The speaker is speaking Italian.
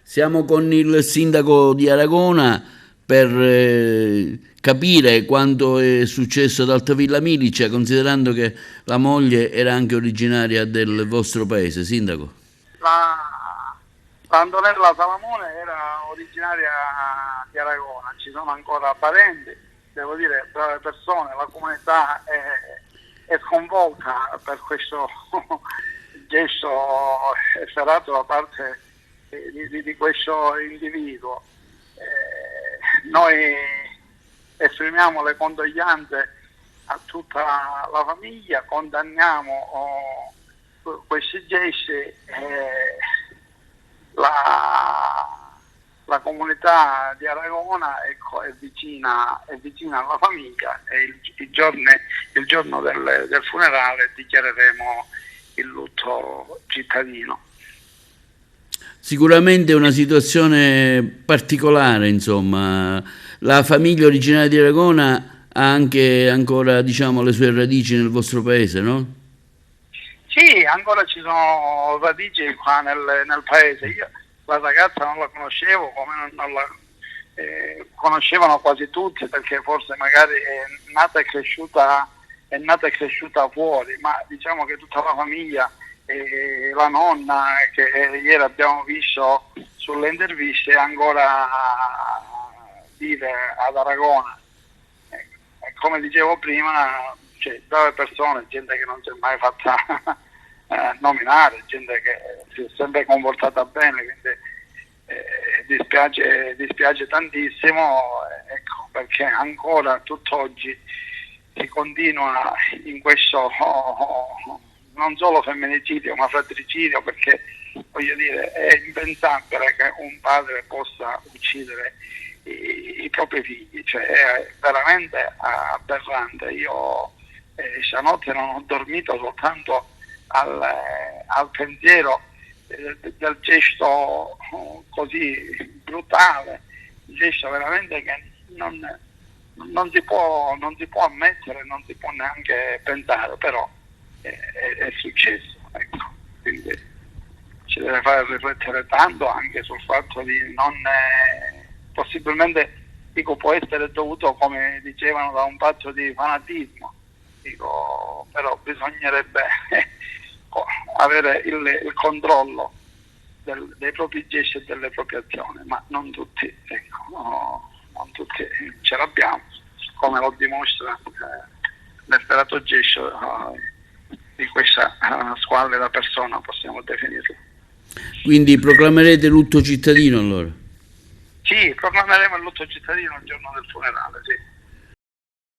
Siamo con il sindaco di Aragona per capire quanto è successo ad Altavilla Milice, considerando che la moglie era anche originaria del vostro paese, sindaco. La, la Antonella Salamone era originaria di Aragona, ci sono ancora parenti, devo dire, brave persone, la comunità è sconvolta per questo gesto efferato da parte di questo individuo. Noi esprimiamo le condoglianze a tutta la famiglia, condanniamo questi gesti. La comunità di Aragona è vicina alla famiglia e il giorno del funerale dichiareremo il lutto cittadino. Sicuramente è una situazione particolare, insomma. La famiglia originaria di Aragona ha anche ancora, diciamo, le sue radici nel vostro paese, no? Sì, ancora ci sono radici qua nel paese. Io la ragazza non la conoscevo, come non la conoscevano quasi tutti, perché forse magari è nata e cresciuta fuori, ma diciamo che tutta la famiglia, la nonna che ieri abbiamo visto sulle interviste, ancora vive ad Aragona. E come dicevo prima, c'è brave persone, gente che non si è mai fatta nominare, gente che si è sempre comportata bene, quindi dispiace tantissimo, ecco, perché ancora tutt'oggi si continua in questo non solo femminicidio ma fratricidio, perché voglio dire è impensabile che un padre possa uccidere i propri figli, cioè è veramente aberrante. Io stanotte non ho dormito soltanto al pensiero del gesto così brutale, un gesto veramente che non si può ammettere, non si può neanche pensare, però è successo, ecco. Quindi ci deve fare riflettere tanto anche sul fatto di non possibilmente, dico, può essere dovuto, come dicevano, da un fatto di fanatismo, dico, però bisognerebbe avere il controllo dei propri gesti e delle proprie azioni, ma non tutti, ecco, non tutti ce l'abbiamo, come lo dimostra l'efferato gesto di questa squallida persona, possiamo definirla. Quindi proclamerete lutto cittadino allora? Sì, proclameremo il lutto cittadino il giorno del funerale, sì.